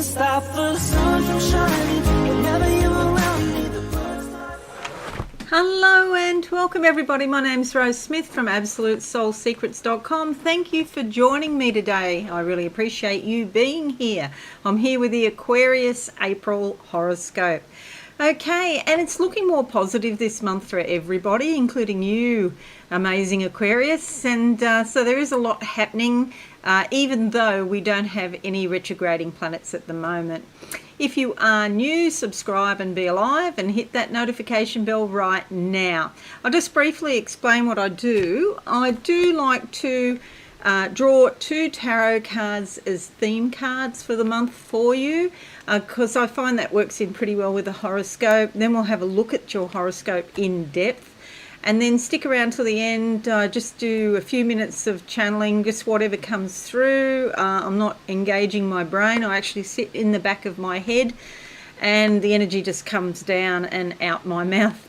stop the sun from shining. Whenever you're around me, the birds fly. Hello and welcome everybody. My name's Rose Smith from AbsoluteSoulSecrets.com. Thank you for joining me today. I really appreciate you being here. I'm here with the Aquarius April Horoscope. Okay, and it's looking more positive this month for everybody, including you, amazing Aquarius. And so there is a lot happening, even though we don't have any retrograding planets at the moment. If you are new, subscribe and be alive and hit that notification bell right now. I'll just briefly explain what I do. I do like to draw 2 tarot cards as theme cards for the month for you, because I find that works in pretty well with the horoscope. Then we'll have a look at your horoscope in depth, and then stick around till the end. Just do a few minutes of channeling, just whatever comes through. I'm not engaging my brain. I actually sit in the back of my head and the energy just comes down and out my mouth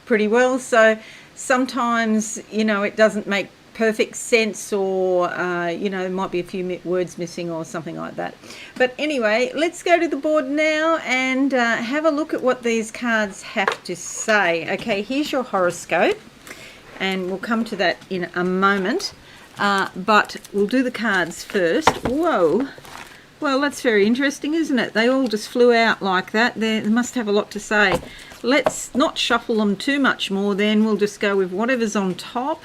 pretty well. So sometimes, it doesn't make perfect sense, or there might be a few words missing or something like that. But anyway, let's go to the board now and have a look at what these cards have to say. Okay, here's your horoscope, and we'll come to that in a moment, but we'll do the cards first. Whoa, well, that's very interesting, isn't it? They all just flew out like that. They must have a lot to say. Let's not shuffle them too much more, then we'll just go with whatever's on top.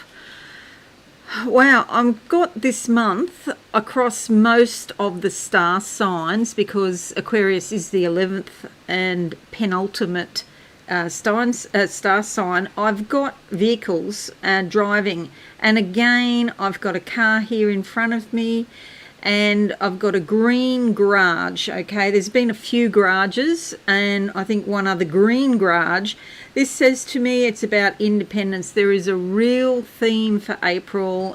Wow, I've got this month across most of the star signs, because Aquarius is the 11th and penultimate star sign. I've got vehicles driving, and again I've got a car here in front of me, and I've got a green garage. Okay, there's been a few garages and I think one other green garage. This says to me it's about independence. There is a real theme for April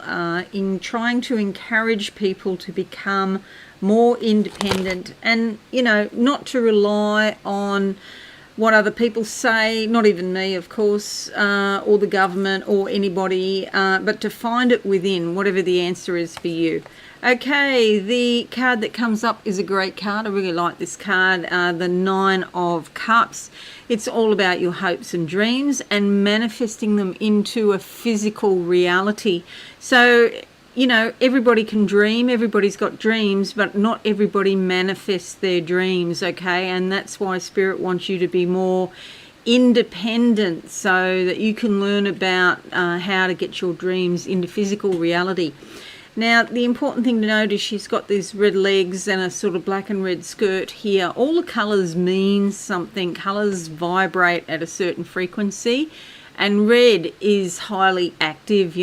in trying to encourage people to become more independent, and not to rely on what other people say, not even me, of course, or the government or anybody, but to find it within, whatever the answer is for you. Okay, the card that comes up is a great card. I really like this card, the 9 of Cups. It's all about your hopes and dreams and manifesting them into a physical reality. So, everybody can dream, everybody's got dreams, but not everybody manifests their dreams, okay? And that's why Spirit wants you to be more independent, so that you can learn about how to get your dreams into physical reality. Now, the important thing to note is she's got these red legs and a sort of black and red skirt here. All the colours mean something. Colours vibrate at a certain frequency, and red is highly active,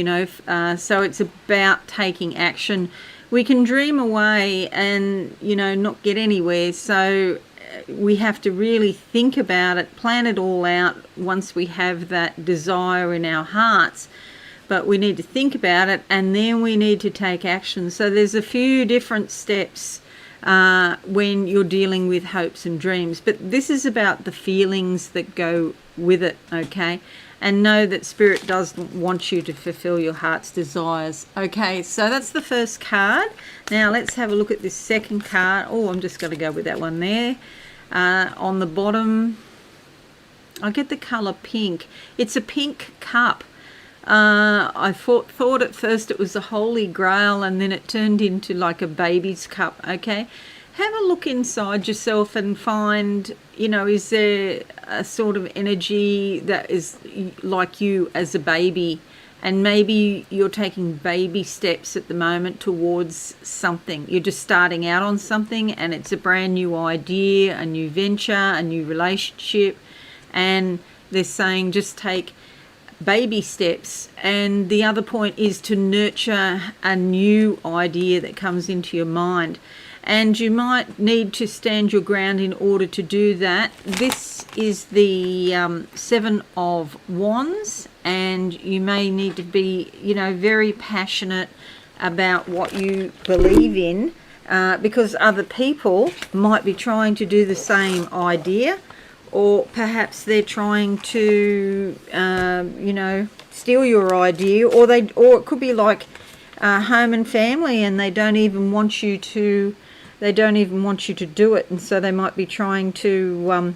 so it's about taking action. We can dream away and, not get anywhere, so we have to really think about it, plan it all out once we have that desire in our hearts. But we need to think about it, and then we need to take action. So there's a few different steps when you're dealing with hopes and dreams. But this is about the feelings that go with it, okay? And know that Spirit doesn't want you to fulfill your heart's desires. Okay, so that's the first card. Now let's have a look at this second card. Oh, I'm just going to go with that one there. On the bottom, I get the colour pink. It's a pink cup. I thought at first it was a holy grail, and then it turned into like a baby's cup. Okay, have a look inside yourself and find, is there a sort of energy that is like you as a baby, and maybe you're taking baby steps at the moment towards something. You're just starting out on something, and it's a brand new idea, a new venture, a new relationship, and they're saying just take baby steps. And the other point is to nurture a new idea that comes into your mind, and you might need to stand your ground in order to do that. This is the 7 of Wands, and you may need to be very passionate about what you believe in, because other people might be trying to do the same idea, or perhaps they're trying to, steal your idea, or it could be like home and family, and they don't even want you to they don't even want you to do it, and so they might be trying to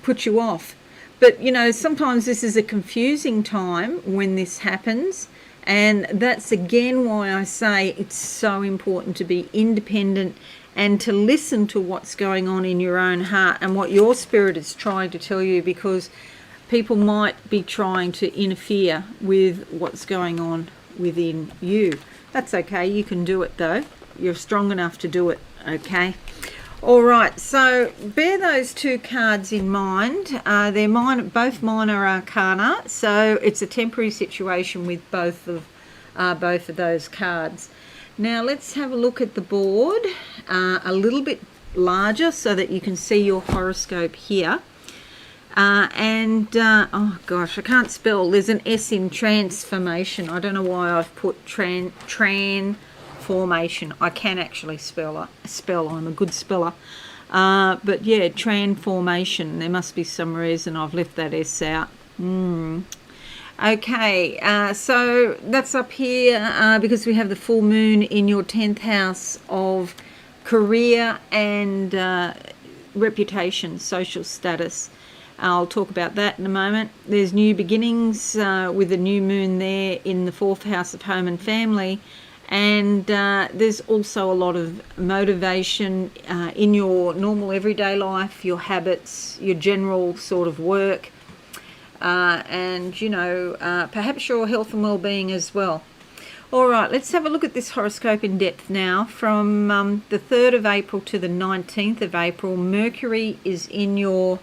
put you off. But, you know, sometimes this is a confusing time when this happens, and that's again why I say it's so important to be independent and to listen to what's going on in your own heart and what your spirit is trying to tell you, because people might be trying to interfere with what's going on within you. That's okay, you can do it though. You're strong enough to do it, okay? All right, so bear those two cards in mind. They're both minor arcana, so it's a temporary situation with both of those cards. Now let's have a look at the board a little bit larger so that you can see your horoscope here. Oh gosh, I can't spell. There's an S in transformation. I don't know why I've put transformation. I can actually spell. I'm a good speller. But yeah, transformation. There must be some reason I've left that S out. Okay, so that's up here because we have the full moon in your 10th house of career and reputation, social status. I'll talk about that in a moment. There's new beginnings with the new moon there in the 4th house of home and family. And there's also a lot of motivation in your normal everyday life, your habits, your general sort of work, and, you know, perhaps your health and well-being as well. All right, let's have a look at this horoscope in depth now. From the 3rd of April to the 19th of April, Mercury is in your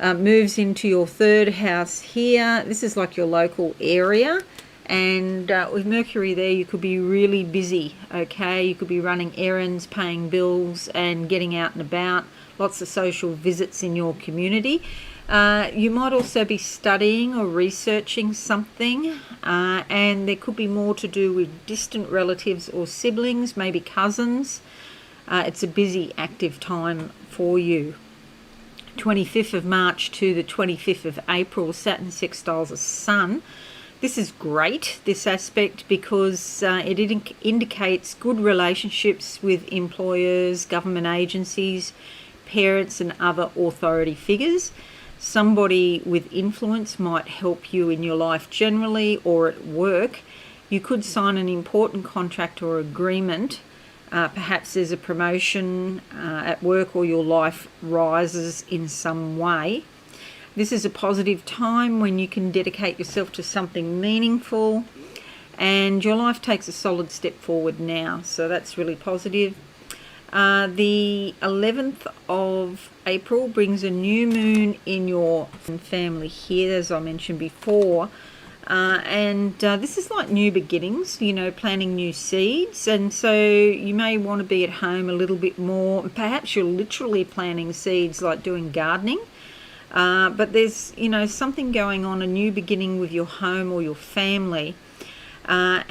moves into your 3rd house here. This is like your local area. And with Mercury there, you could be really busy, okay? You could be running errands, paying bills, and getting out and about. Lots of social visits in your community. You might also be studying or researching something, and there could be more to do with distant relatives or siblings, maybe cousins. It's a busy, active time for you. 25th of March to the 25th of April, Saturn sextiles the Sun. This is great, this aspect, because it indicates good relationships with employers, government agencies, parents and other authority figures. Somebody with influence might help you in your life generally or at work. You could sign an important contract or agreement. Perhaps there's a promotion at work, or your life rises in some way. This is a positive time when you can dedicate yourself to something meaningful, and your life takes a solid step forward now, so that's really positive. The 11th of April brings a new moon in your family here, as I mentioned before, and this is like new beginnings, you know, planting new seeds, and so you may want to be at home a little bit more. Perhaps you're literally planting seeds, like doing gardening. But there's, you know, something going on, a new beginning with your home or your family. You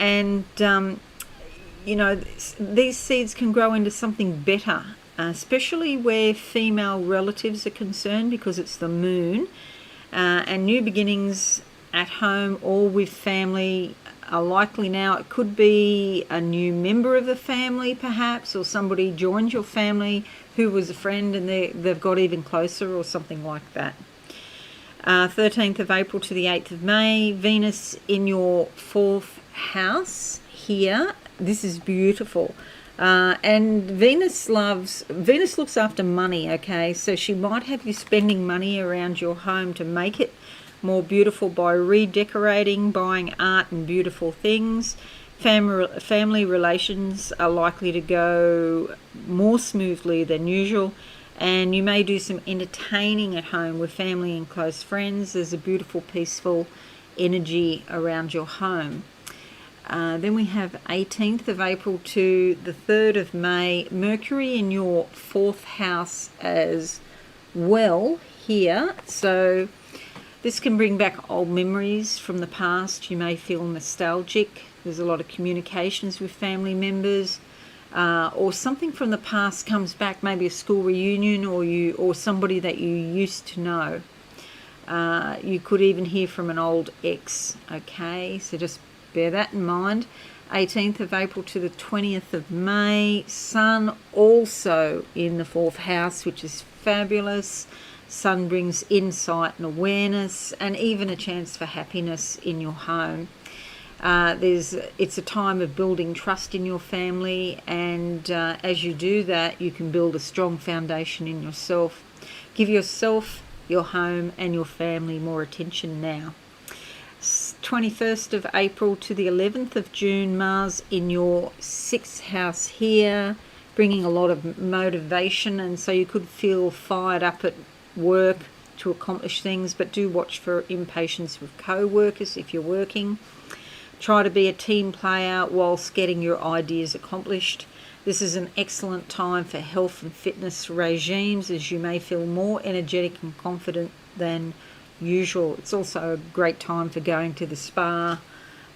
know, these seeds can grow into something better, especially where female relatives are concerned, because it's the moon. And new beginnings at home or with family are likely now. It could be a new member of the family, perhaps, or somebody joined your family who was a friend and they've got even closer, or something like that. 13th of April to the 8th of May, Venus in your 4th house here. This is beautiful. And Venus looks after money, okay? So she might have you spending money around your home to make it more beautiful by redecorating, buying art and beautiful things. Family relations are likely to go more smoothly than usual, and you may do some entertaining at home with family and close friends. There's a beautiful, peaceful energy around your home. Then we have 18th of April to the 3rd of May, Mercury in your 4th house as well here. So this can bring back old memories from the past. You may feel nostalgic. There's a lot of communications with family members, or something from the past comes back, maybe a school reunion, or somebody that you used to know. You could even hear from an old ex, okay? So just bear that in mind. 18th of April to the 20th of May. Sun also in the 4th house, which is fabulous. Sun brings insight and awareness and even a chance for happiness in your home. It's a time of building trust in your family, and as you do that, you can build a strong foundation in yourself. Give yourself, your home and your family more attention now. 21st of April to the 11th of June, Mars in your 6th house here, bringing a lot of motivation, and so you could feel fired up at work to accomplish things, but do watch for impatience with co-workers if you're working. Try to be a team player whilst getting your ideas accomplished. This is an excellent time for health and fitness regimes, as you may feel more energetic and confident than usual. It's also a great time for going to the spa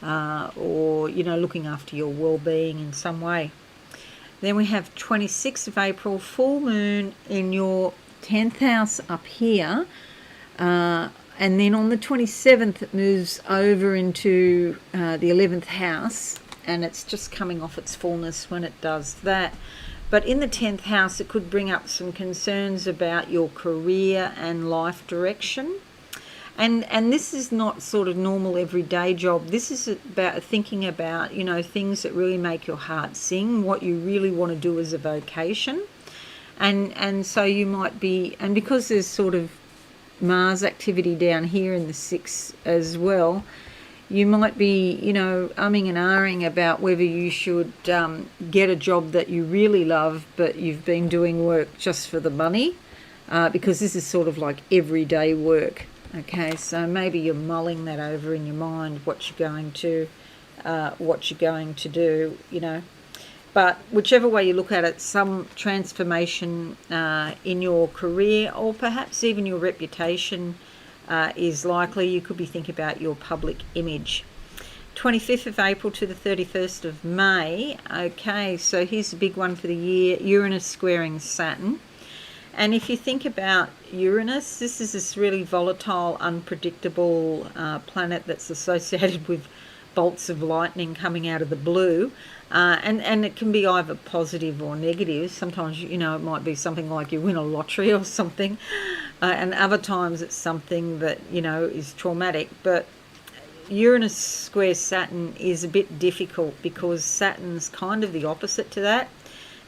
or looking after your well-being in some way. Then we have 26th of April, full moon in your 10th house up here, and then on the 27th it moves over into the 11th house, and it's just coming off its fullness when it does that. But in the 10th house it could bring up some concerns about your career and life direction. And this is not sort of normal everyday job. This is about thinking about, things that really make your heart sing, what you really want to do as a vocation. And so you might be, and because there's sort of Mars activity down here in the 6th as well, you might be, umming and ahhing about whether you should get a job that you really love, but you've been doing work just for the money, because this is sort of like everyday work. Okay, so maybe you're mulling that over in your mind, what you're going to do, But whichever way you look at it, some transformation in your career or perhaps even your reputation is likely. You could be thinking about your public image. 25th of April to the 31st of May. Okay, so here's a big one for the year, Uranus squaring Saturn. And if you think about Uranus, this is this really volatile, unpredictable planet that's associated with bolts of lightning coming out of the blue. And it can be either positive or negative. Sometimes, it might be something like you win a lottery or something. And other times it's something that, is traumatic. But Uranus square Saturn is a bit difficult because Saturn's kind of the opposite to that.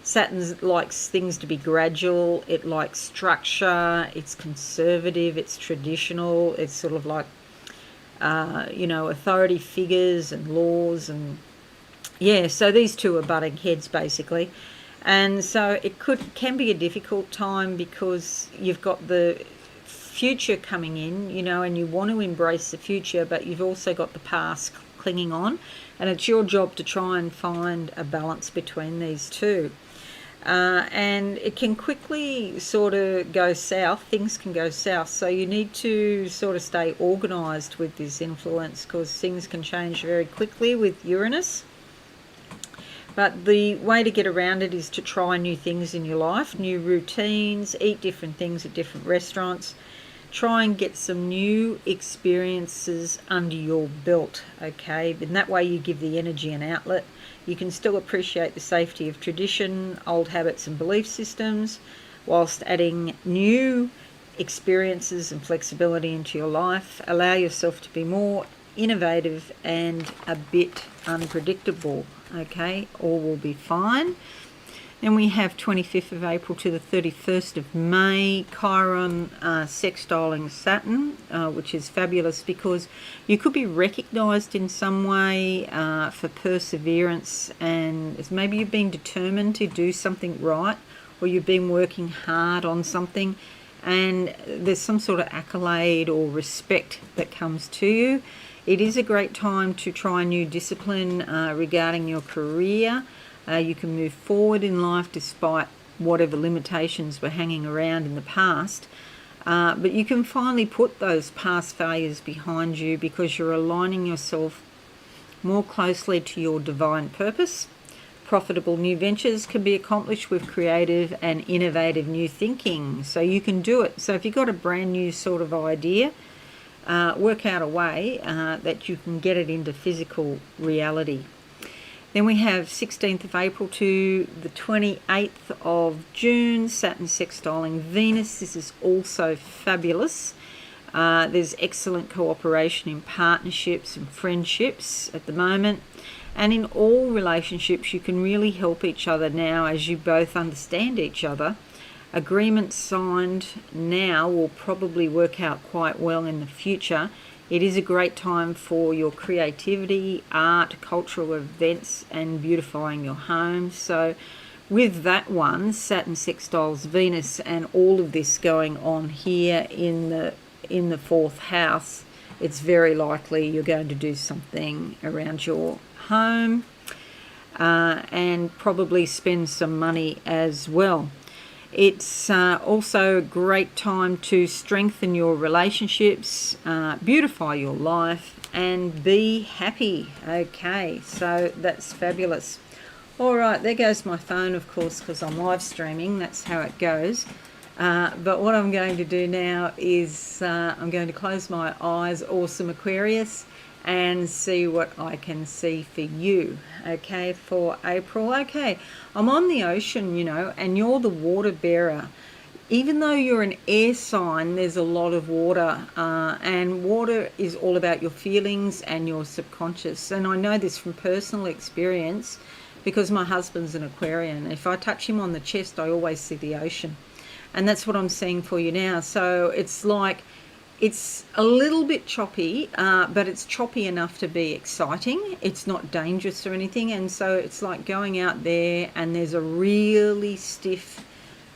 Saturn likes things to be gradual. It likes structure. It's conservative. It's traditional. It's sort of like, authority figures and laws and so these two are butting heads basically, and so it can be a difficult time because you've got the future coming in, and you want to embrace the future, but you've also got the past clinging on, and it's your job to try and find a balance between these two. And it can quickly sort of go south. Things can go south, so you need to sort of stay organised with this influence because things can change very quickly with Uranus. But the way to get around it is to try new things in your life, new routines, eat different things at different restaurants. Try and get some new experiences under your belt, okay? In that way you give the energy an outlet. You can still appreciate the safety of tradition, old habits and belief systems, whilst adding new experiences and flexibility into your life. Allow yourself to be more innovative and a bit unpredictable, okay? All will be fine. Then we have 25th of April to the 31st of May, Chiron sextiling Saturn, which is fabulous because you could be recognised in some way for perseverance, and maybe you've been determined to do something right, or you've been working hard on something, and there's some sort of accolade or respect that comes to you. It is a great time to try a new discipline regarding your career. You can move forward in life despite whatever limitations were hanging around in the past. But you can finally put those past failures behind you because you're aligning yourself more closely to your divine purpose. Profitable new ventures can be accomplished with creative and innovative new thinking. So you can do it. So if you've got a brand new sort of idea, work out a way that you can get it into physical reality. Then we have 16th of April to the 28th of June, Saturn sextiling Venus. This is also fabulous. There's excellent cooperation in partnerships and friendships at the moment. And in all relationships, you can really help each other now as you both understand each other. Agreements signed now will probably work out quite well in the future. It is a great time for your creativity, art, cultural events, and beautifying your home. So with that one, Saturn sextiles Venus and all of this going on here in the fourth house, it's very likely you're going to do something around your home and probably spend some money as well. It's also a great time to strengthen your relationships, beautify your life, and be happy. Okay, so that's fabulous. All right, there goes my phone, of course, because I'm live streaming. That's how it goes. But what I'm going to do now is I'm going to close my eyes, Awesome Aquarius, and see what I can see for you, okay, for April. Okay, I'm on the ocean, you know, and you're the water bearer. Even though you're an air sign, there's a lot of water, and water is all about your feelings and your subconscious. And I know this from personal experience because my husband's an Aquarian. If I touch him on the chest, I always see the ocean. And that's what I'm seeing for you now. So it's like, it's a little bit choppy, but it's choppy enough to be exciting. It's not dangerous or anything. And so it's like going out there and there's a really stiff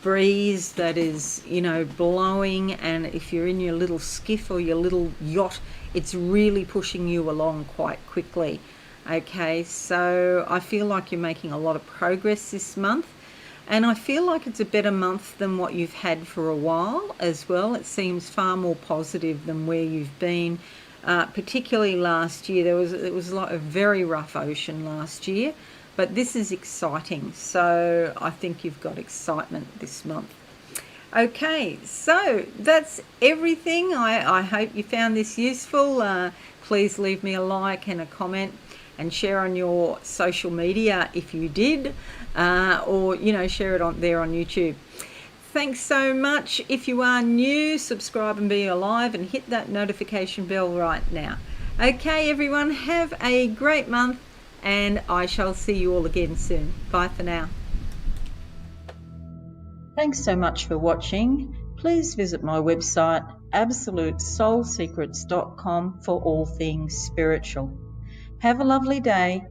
breeze that is, you know, blowing. And if you're in your little skiff or your little yacht, it's really pushing you along quite quickly. Okay, so I feel like you're making a lot of progress this month. And I feel like it's a better month than what you've had for a while as well. It seems far more positive than where you've been, particularly last year. It was like a very rough ocean last year, but this is exciting. So I think you've got excitement this month. Okay, so that's everything. I hope you found this useful. Please leave me a like and a comment and share on your social media if you did, or, you know, share it on there on YouTube. Thanks so much. If you are new, subscribe and be alive and hit that notification bell right now. Okay, everyone, have a great month and I shall see you all again soon. Bye for now. Thanks so much for watching. Please visit my website, absolutesoulsecrets.com, for all things spiritual. Have a lovely day.